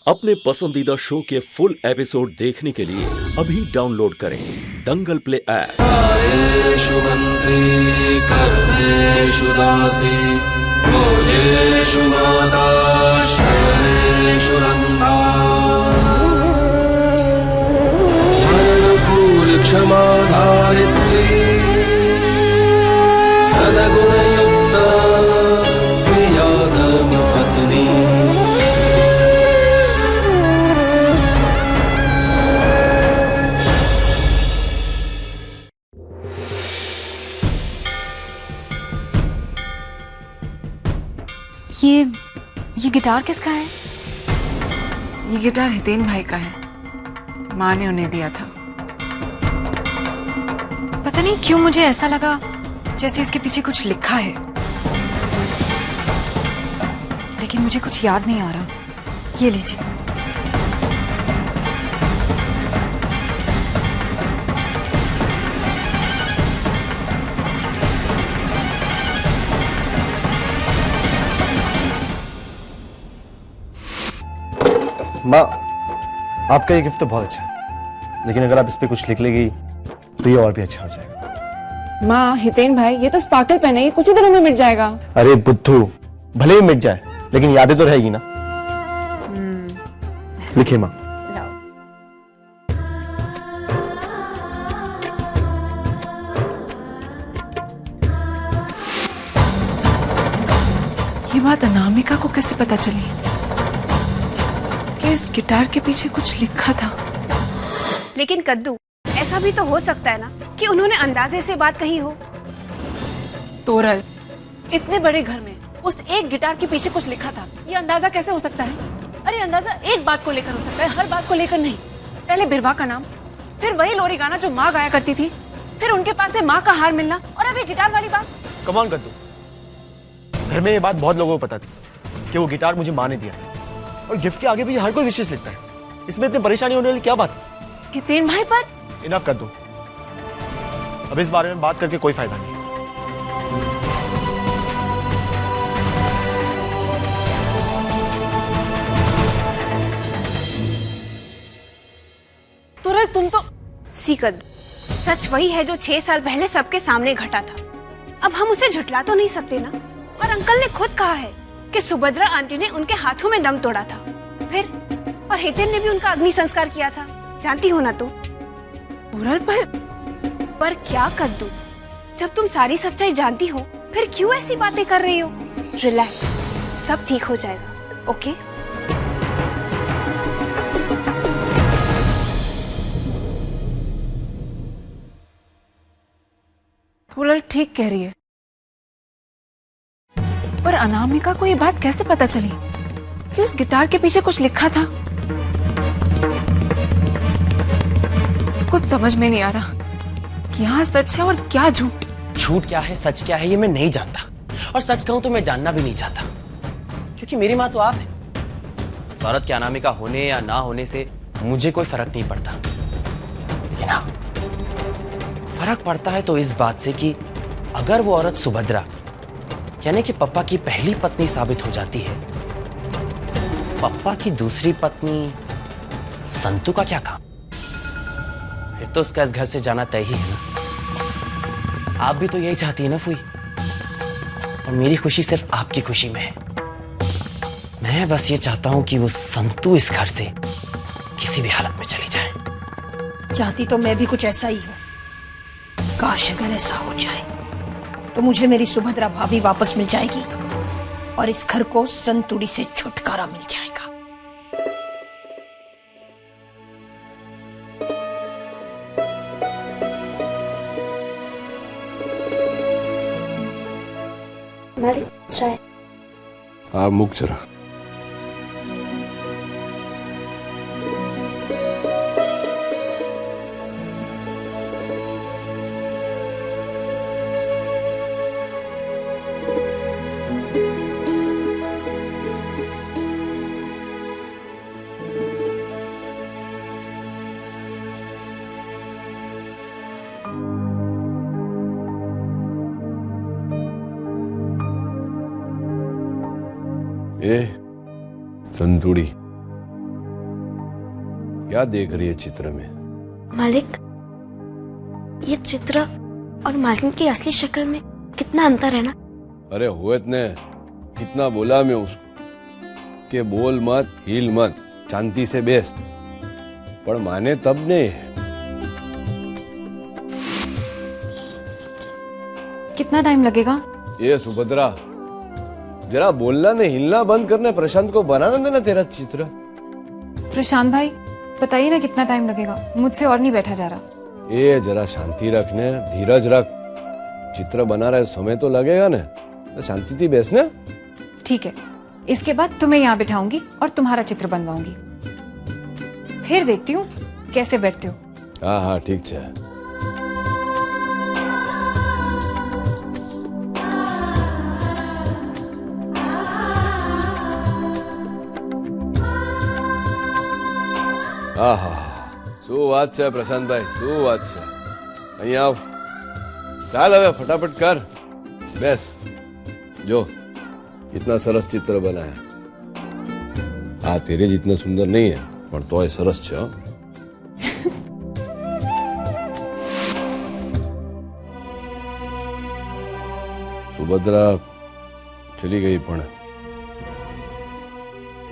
अपने पसंदीदा शो के फुल एपिसोड देखने के लिए अभी डाउनलोड करें दंगल प्ले ऐप। कार्येषु मन्त्री कर्मेषु दासी भोजेषु माता शयनेषु रन्धा अनुकूल क्षमा धारित्री सद्गुणयुक्ता प्रिया धर्मपत्नी। ये गिटार किसका है? ये गिटार हितेन भाई का है। माँ ने उन्हें दिया था। पता नहीं क्यों मुझे ऐसा लगा जैसे इसके पीछे कुछ लिखा है, लेकिन मुझे कुछ याद नहीं आ रहा। ये लीजिए। माँ, आपका ये गिफ्ट तो बहुत अच्छा है, लेकिन अगर आप इस पे कुछ लिख लेगी तो ये और भी अच्छा हो जाएगा। माँ, हितेन भाई, ये तो स्पार्कल पेन है, ये कुछ ही दिनों में मिट जाएगा। अरे बुद्धू, भले ही मिट जाए लेकिन यादें तो रहेगी ना। लिखिए माँ। ये बात अनामिका को कैसे पता चली कि इस गिटार के पीछे कुछ लिखा था? लेकिन कद्दू, ऐसा भी तो हो सकता है ना कि उन्होंने अंदाजे से बात कही हो। तोरल, इतने बड़े घर में उस एक गिटार के पीछे कुछ लिखा था, ये अंदाजा कैसे हो सकता है? अरे अंदाजा एक बात को लेकर हो सकता है, हर बात को लेकर नहीं। पहले बिरवा का नाम, फिर वही लोरी गाना जो माँ गाया करती थी, फिर उनके पास से माँ का हार मिलना, और अब ये गिटार वाली बात। कम ऑन कद्दू, घर में ये बात बहुत लोगों को पता थी कि वो गिटार मुझे माँ ने दिया था, और गिफ्ट के आगे भी हर कोई विशेष लिखता है। इसमें इतनी परेशानी होने वाली क्या बात है? हितेन भाई पर इनफ कर दो, अब इस बारे में बात करके कोई फायदा नहीं। तोरल, तुम तो सी कद्दू, सच वही है जो 6 साल पहले सबके सामने घटा था। अब हम उसे झुटला तो नहीं सकते ना। और अंकल ने खुद कहा है कि सुभद्रा आंटी ने उनके हाथों में दम तोड़ा था। फिर और हितेन ने भी उनका अग्नि संस्कार किया था, जानती हो ना तुम? तोरल, पर क्या कद्दू, जब तुम सारी सच्चाई जानती हो फिर क्यों ऐसी बातें कर रही हो? रिलैक्स, सब ठीक हो जाएगा, ओके? तोरल ठीक कह रही है, पर अनामिका को ये बात कैसे पता चली कि उस गिटार के पीछे कुछ लिखा था? कुछ समझ में नहीं आ रहा, क्या सच है और क्या झूठ। झूठ क्या है, सच क्या है, ये मैं नहीं जानता, और सच कहूं तो मैं जानना भी नहीं चाहता, क्योंकि मेरी माँ तो आप है। उस औरत के अनामिका होने या ना होने से मुझे कोई फर्क नहीं पड़ता, लेकिन हाँ, फर्क पड़ता है तो इस बात से कि अगर वो औरत सुभद्रा यानी कि पप्पा की पहली पत्नी साबित हो जाती है, पप्पा की दूसरी पत्नी संतू का क्या काम? फिर तो उसका इस घर से जाना तय ही है ना। आप भी तो यही चाहती है ना फूई, और मेरी खुशी सिर्फ आपकी खुशी में है। मैं बस ये चाहता हूं कि वो संतू इस घर से किसी भी हालत में चली जाए। चाहती तो मैं भी कुछ ऐसा ही हूँ। काश अगर ऐसा हो जाए तो मुझे मेरी सुभद्रा भाभी वापस मिल जाएगी और इस घर को संतुड़ी से छुटकारा मिल जाएगा। चाय आप मुक जरा। ए संतुड़ी, क्या देख रही है चित्र में? मालिक, ये चित्र और मालिन की असली शक्ल में कितना अंतर है ना। अरे होत ने कितना बोला मैं उसको कि बोल मत, हिल मत, शांति से बेस, पर माने तब नहीं। कितना टाइम लगेगा? ये सुभद्रा, जरा बोलना नहीं हिलना बंद करने, प्रशांत को बनाना देना तेरा चित्र। प्रशांत भाई बताइए ना कितना टाइम लगेगा, मुझसे और नहीं बैठा जा रहा। ये जरा शांति रखने, धीरज रख, चित्र बना रहे समय तो लगेगा ना, तो शांति थी बैसने। ठीक है, इसके बाद तुम्हें यहाँ बिठाऊंगी और तुम्हारा चित्र बनवाऊंगी, फिर देखती हूँ कैसे बैठते हो। हाँ हाँ ठीक है। શું વાત છે પ્રશાંતભાઈ, શું વાત છે? અહીં આવ, ચાલ હવે ફટાફટ કર, બેસ। જો कितना सरस चित्र बनाया। हाँ तेरे जितना सुंदर नहीं है पर तोय सरस છે। सुभद्रा चली गई पण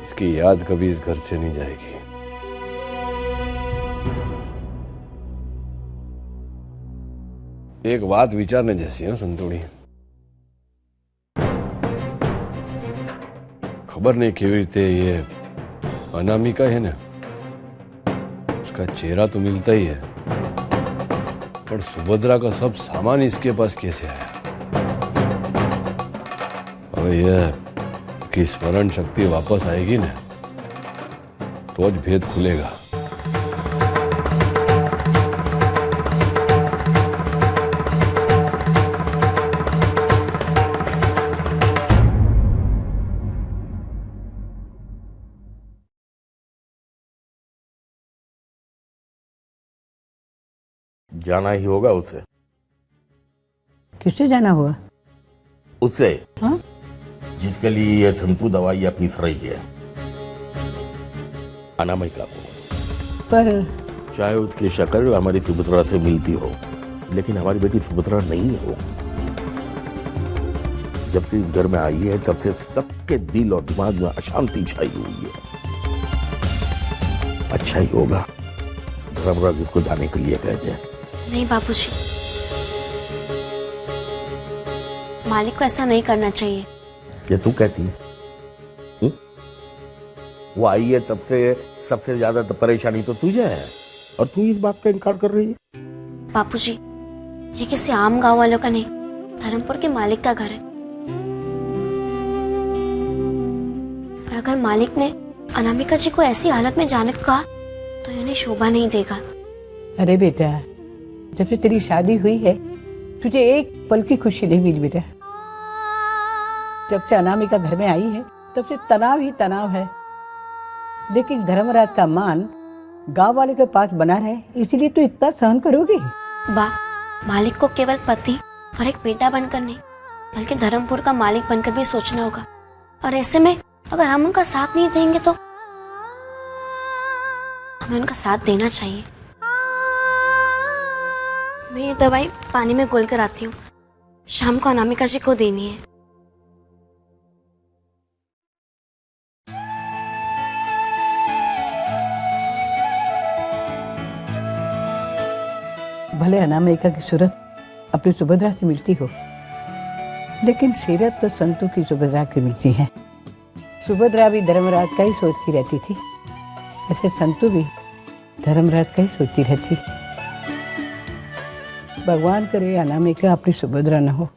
इसकी याद कभी इस घर से नहीं जाएगी। एक बात विचारने जैसी है संतोड़ी, खबर नहीं केवी रीते ये अनामिका है ना, उसका चेहरा तो मिलता ही है पर सुभद्रा का सब सामान इसके पास कैसे आया? अब ये कि स्मरण शक्ति वापस आएगी ना तो आज भेद खुलेगा। जाना ही होगा उससे। किससे जाना होगा? उससे। हाँ? जिसके लिए ये संतू दवाइयाँ पीस रही है, अनामिका को। पर चाहे उसकी शक्ल हमारी सुभद्रा से मिलती हो, लेकिन हमारी बेटी सुभद्रा नहीं हो। जब से इस घर में आई है तब से सबके दिल और दिमाग में अशांति छाई हुई है। अच्छा ही होगा धर्मराज उसको जाने के लिए कह दे। नहीं बाबूजी, मालिक को ऐसा नहीं करना चाहिए। ये तू कहती है? वो आई है तब से सबसे ज्यादा तो परेशानी तो तुझे है और तू इस बात का इनकार कर रही है। बाबूजी, ये किसी आम गांव वालों का नहीं, धर्मपुर के मालिक का घर है। और अगर मालिक ने अनामिका जी को ऐसी हालत में जाने को कहा तो इन्हें शोभा नहीं देगा। अरे बेटा, जब से तेरी शादी हुई है तुझे एक पल की खुशी नहीं मिली बेटा। जब से अनामिका घर में आई है तब से तनाव ही तनाव है। लेकिन धर्मराज का मान गांव वाले के पास बना रहे, इसीलिए तो इतना सहन करोगी। बा, मालिक को केवल पति और एक बेटा बनकर नहीं बल्कि धर्मपुर का मालिक बनकर भी सोचना होगा। और ऐसे में अगर हम उनका साथ नहीं देंगे तो हमें उनका साथ देना चाहिए। मैं ये दवाई पानी में घोल कर आती हूँ, शाम को अनामिका जी को देनी है। भले अनामिका की सूरत अपनी सुभद्रा से मिलती हो, लेकिन सीरत तो संतू की सुभद्रा की मिलती है। सुभद्रा भी धर्मराज का ही सोचती रहती थी, ऐसे संतू भी धर्मराज का ही सोचती रहती। भगवान करे अनामिका अपनी सुभद्रा न हो।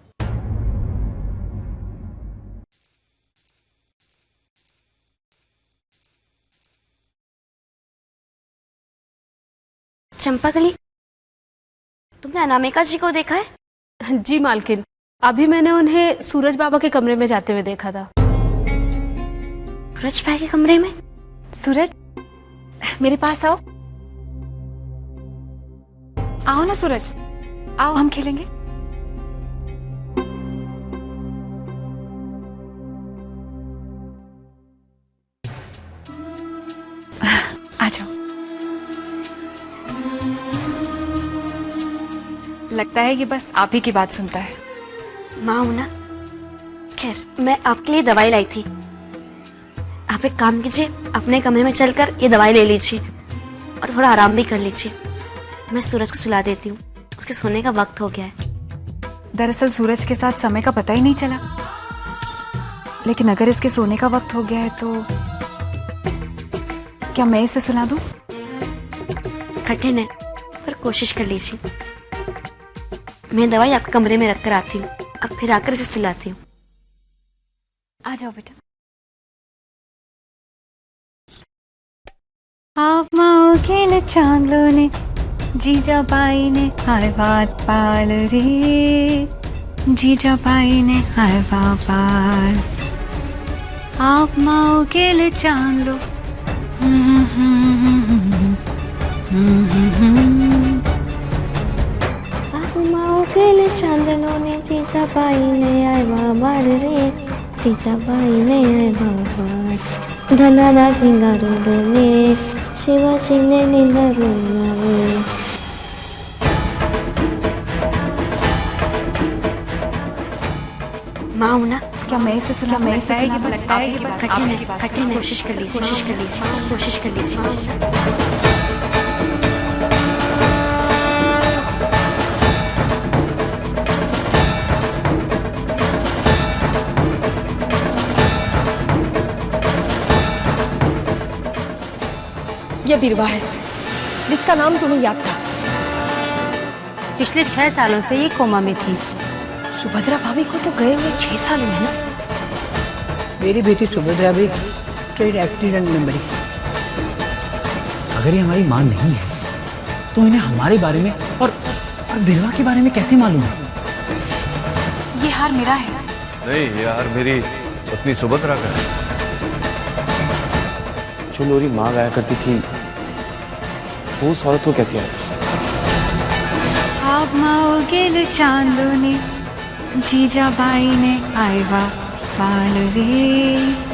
चंपाकली, तुमने अनामिका जी को देखा है? जी मालकिन, अभी मैंने उन्हें सूरज बाबा के कमरे में जाते हुए देखा था। सूरज भाई के कमरे में? सूरज, मेरे पास आओ। आओ ना सूरज, आओ हम खेलेंगे। आ जाओ। लगता है ये बस आप ही की बात सुनता है। माँ हूं ना। खैर, मैं आपके लिए दवाई लाई थी। आप एक काम कीजिए, अपने कमरे में चलकर ये दवाई ले लीजिए और थोड़ा आराम भी कर लीजिए। मैं सूरज को सुला देती हूँ, उसके सोने का वक्त हो गया है। दरअसल सूरज के साथ समय का पता ही नहीं चला, लेकिन अगर इसके सोने का वक्त हो गया है तो क्या मैं इसे सुला दूं? कठिन है, पर कोशिश कर लीजिए। मैं दवाई आपके कमरे में रखकर आती हूँ, अब फिर आकर इसे सुलाती हूँ। आ जाओ बेटा। आप माओ खेल चांदो ने जीजा बाई ने हाय बात पाल रे, जीजा बाई ने हाय पाल। आप माओ खेल चांदो केले चांदनों ने जीजा बाई ने आए बाबार रे, जीजा बाई ने आए बाबार। धनारा सिंगारो रे, शिवाजी ने निंदारो रे। माँ हूं ना। क्या मैं इसे सुना? मैं इसे सुना? लगता है कि बस कठिन है। कोशिश कर लीजिए, कोशिश कर लीजिए, कोशिश कर लीजिए। ये बिरवा है जिसका नाम तुम्हें याद था। पिछले 6 सालों से ये कोमा में थी। सुभद्रा भाभी को तो गए हुए 6 साल हुए ना। मेरी बेटी सुभद्रा भी ट्रेन एक्सीडेंट में मरी। अगर ये हमारी मां नहीं है तो इन्हें हमारे बारे में और बिरवा के बारे में कैसे मालूम है? ये हार मेरा है। नहीं, ये हार मेरी पत्नी सुभद्रा का है। जो मेरी माँ गाया करती थी वो उस औरत को कैसे आई? आप माओ गेल चांदो ने जीजा बाई ने आएवा पाल रे।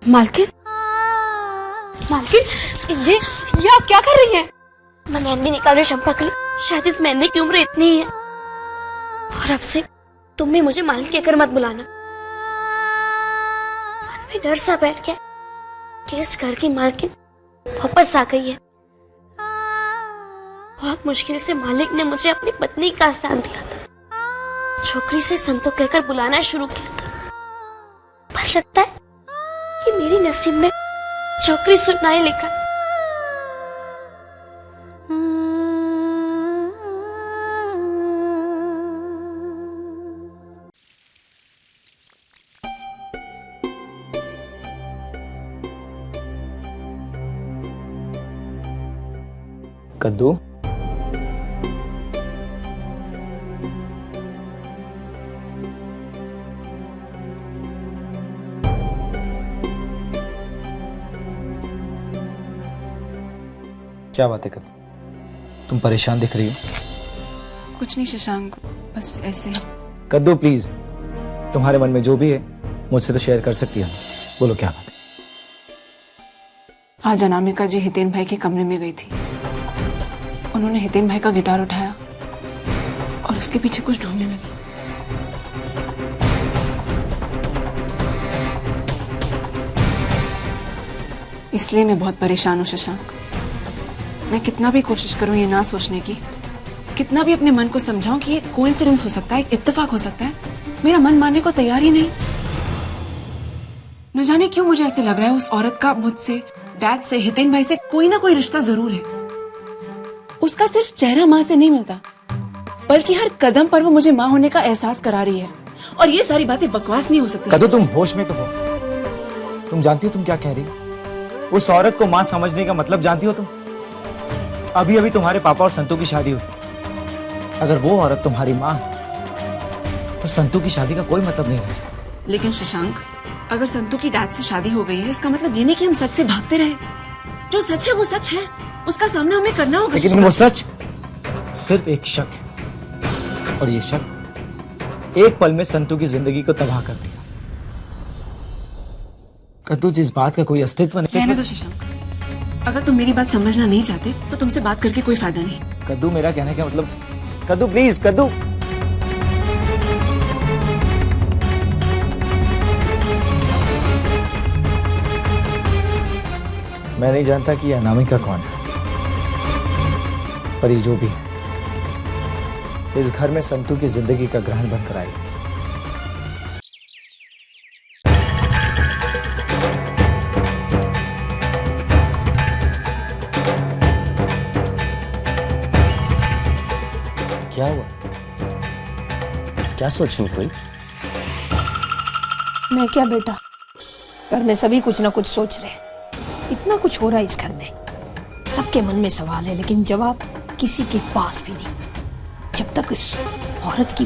मालकिन, मालकिन, ये आप क्या कर रही हैं? मैं मेहंदी निकाल रही हूँ चंपा के लिए। शायद इस मेहंदी की उम्र इतनी ही है। और अब से तुम भी मुझे मालकिन कहकर मत बुलाना। मन में डर सा बैठ गया कि इस घर की मालकिन वापस आ गई है। बहुत मुश्किल से मालिक ने मुझे अपनी पत्नी का स्थान दिया था। छोकरी से संतो कहकर बुलाना शुरू किया था, पर लगता है कि मेरी नसीब में छोकरी सुनना ही लिखा। कद्दू, क्या बात है कद्दू? तुम परेशान दिख रही हो। कुछ नहीं शशांक, बस ऐसे ही। कद्दू प्लीज, तुम्हारे मन में जो भी है मुझसे तो शेयर कर सकती है। बोलो क्या बात है? आज अनामिका जी हितेन भाई के कमरे में गई थी। उन्होंने हितेन भाई का गिटार उठाया और उसके पीछे कुछ ढूंढने लगी। इसलिए मैं बहुत परेशान हूँ शशांक। मैं कितना भी कोशिश करूं ये ना सोचने की, कितना भी अपने मन को समझाऊं कि ये कोइंसिडेंस हो सकता है, एक इत्तेफाक हो सकता है, मेरा मन मानने को तैयार ही नहीं। न जाने क्यों मुझे ऐसे लग रहा है उस औरत का मुझसे, डैड से, हितेन भाई से कोई ना कोई रिश्ता जरूर है। उसका सिर्फ चेहरा माँ से नहीं मिलता, बल्कि हर कदम पर वो मुझे माँ होने का एहसास करा रही है। और ये सारी बातें बकवास नहीं हो सकती। कद्दू तुम होश में तो हो। तुम जानती हो तुम क्या कह रही हो? उस औरत को माँ समझने का मतलब जानती हो तुम? अभी अभी तुम्हारे पापा और संतू की शादी हुई। अगर वो औरत तुम्हारी माँ तो संतू की शादी का कोई मतलब नहीं रह। लेकिन शशांक, अगर संतू की डैड से शादी हो गई है इसका मतलब ये नहीं कि हम सच से भागते रहे। जो सच है वो सच है, उसका सामना हमें करना होगा। लेकिन वो सच सिर्फ एक शक है, और ये शक एक पल में संतू की जिंदगी को तबाह कर दिया। कद्दू, जिस बात का कोई अस्तित्व नहीं। रहने दो शशांक, अगर तुम मेरी बात समझना नहीं चाहते तो तुमसे बात करके कोई फायदा नहीं। कद्दू, मेरा कहने का मतलब, कद्दू प्लीज, कद्दू। मैं नहीं जानता कि यह अनामिका कौन है, पर ये जो भी है इस घर में संतू की जिंदगी का ग्रहण बनकर आई। क्या हुआ? क्या सोच रही हुई? मैं क्या बेटा, घर में सभी कुछ ना कुछ सोच रहे हैं। इतना कुछ हो रहा है इस घर में, सबके मन में सवाल है लेकिन जवाब किसी के पास भी नहीं। जब तक इस औरत की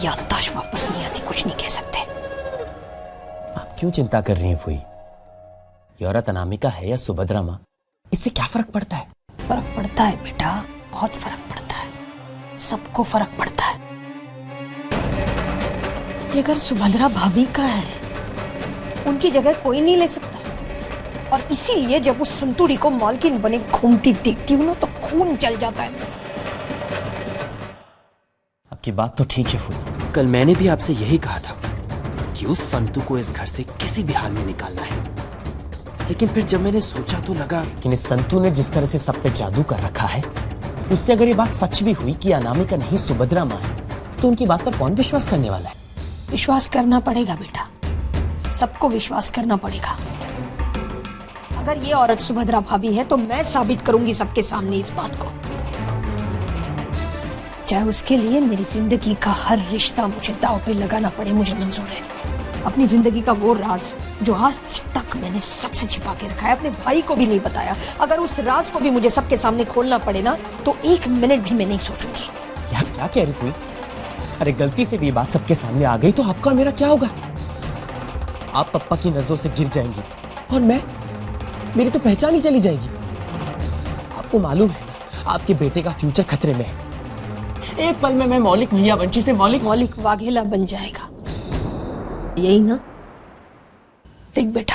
याददाश्त वापस नहीं आती कुछ नहीं कह सकते। आप क्यों चिंता कर रही हैं फुई? ये औरत अनामिका है या सुभद्रा माँ, इससे क्या फर्क पड़ता है? फर्क पड़ता है बेटा, बहुत फर्क पड़ता है, सबको फर्क पड़ता है। ये घर सुभद्रा भाभी का है, उनकी जगह कोई नहीं ले सकता। और इसीलिए जब उस संतुड़ी को मालकिन बने घूमती देखती हूँ ना तो खून जल जाता है। आपकी बात तो ठीक है फुई, कल मैंने भी आपसे यही कहा था कि उस संतू को इस घर से किसी भी हाल में निकालना है। लेकिन फिर जब मैंने सोचा तो लगा कि इस संतू ने जिस तरह से सब पे जादू कर रखा है, उससे अगर ये बात सच भी हुई कि अनामिका नहीं सुभद्रा माँ है, तो उनकी बात पर कौन विश्वास करने वाला है? विश्वास करना पड़ेगा बेटा, सबको विश्वास करना पड़ेगा। अगर ये औरत सुभद्रा भाभी है तो मैं साबित करूंगी सबके सामने इस बात को, चाहे उसके लिए मेरी जिंदगी का हर रिश्ता मुझे दांव पे लगाना पड़े, मुझे मंजूर है। अपनी जिंदगी का वो राज जो आज तक मैंने सबसे छिपा के रखा है, अपने भाई को भी नहीं बताया, अगर उस राज को भी मुझे सबके सामने खोलना पड़े ना तो 1 मिनट भी मैं नहीं सोचूंगी। यार क्या कह रही हुई? अरे गलती से भी ये बात सबके सामने आ गई तो आपका और मेरा क्या होगा? आप पप्पा की नजरों से गिर जाएंगी और मेरी तो पहचान ही चली जाएगी। आपको मालूम है आपके बेटे का फ्यूचर खतरे में है। एक पल में मैं मौलिक भैया वंशी से मौलिक वाघेला बन जाएगा, यही ना? देख बेटा,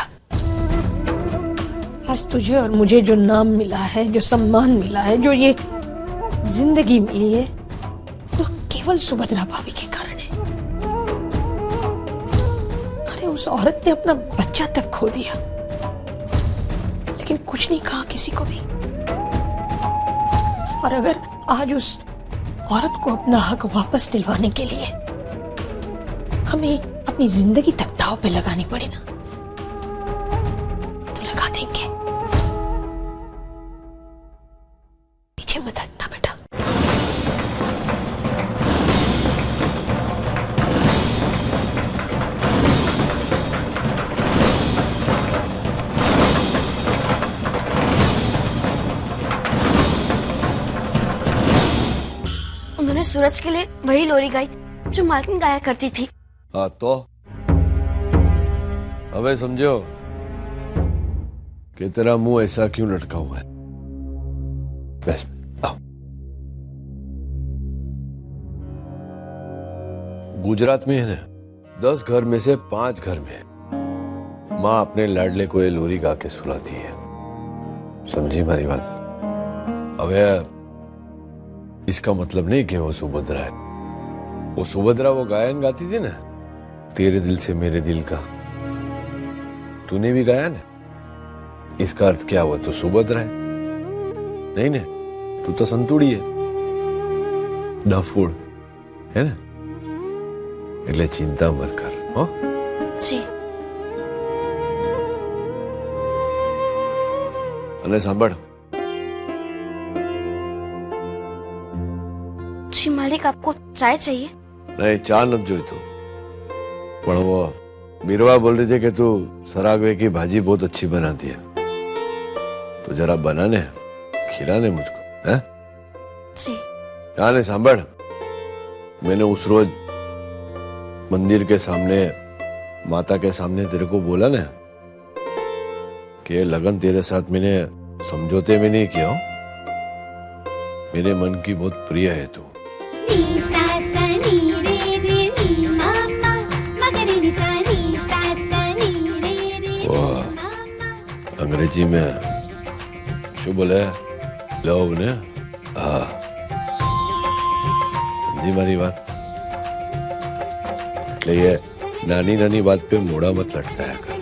आज तुझे और मुझे जो नाम मिला है, जो सम्मान मिला है, जो ये जिंदगी मिली है, तो केवल सुभद्रा भाभी के कारण है। अरे उस औरत ने अपना बच्चा तक खो दिया लेकिन कुछ नहीं कहा किसी को भी। और अगर आज उस औरत को अपना हक वापस दिलवाने के लिए हमें अपनी जिंदगी तक दांव पे लगानी पड़ी ना तो लगा देंगे। पीछे मत हटना बेटा। उन्होंने सूरज के लिए वही लोरी गाई जो मालकिन गाया करती थी। हाँ तो अबे समझो कि तेरा मुंह ऐसा क्यों लटका हुआ है? बस आओ। गुजरात में है ना 10 घर में से 5 घर में माँ अपने लाडले को ये लोरी गा के सुनाती है। समझी हमारी बात? अबे इसका मतलब नहीं कि वो सुभद्रा है। वो सुभद्रा वो गायन गाती थी ना, तेरे दिल से मेरे दिल का, तूने भी गाया ना, इसका अर्थ क्या हुआ? तो सुभद्रा है नहीं ना, तू तो संतुड़ी है, डफूड़ है ना। એટલે चिंता मत कर। हो जी। અને સાંભળ, जी मालिक, आपको चाय चाहिए? नहीं चाय न जोईतो, पण वो बीरवा बोल रही थी कि तू सरागवे की भाजी बहुत अच्छी बनाती है, तो जरा बनाने खिलाने मुझको, हैं? जी। यानी सांभर, मैंने उस रोज मंदिर के सामने माता के सामने तेरे को बोला ना कि लगन तेरे साथ मैंने समझौते में नहीं किया, मेरे मन की बहुत प्रिय है तू। अंग्रेजी में शो बोले लव ने? हाँ, समझी मारी बात? એટલે ये નાની નાની વાત पे મોઢા મત લટકાયા કર।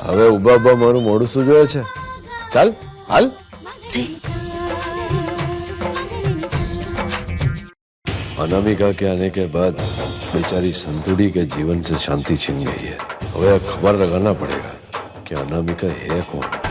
હવે ઉભા ઉભા મારું મોઢું સુજવે છે, ચાલ હાલ। अनामिका के आने के बाद बेचारी संतुड़ी के जीवन से शांति छिन गई है। अब खबर लगाना पड़ेगा कि अनामिका है कौन।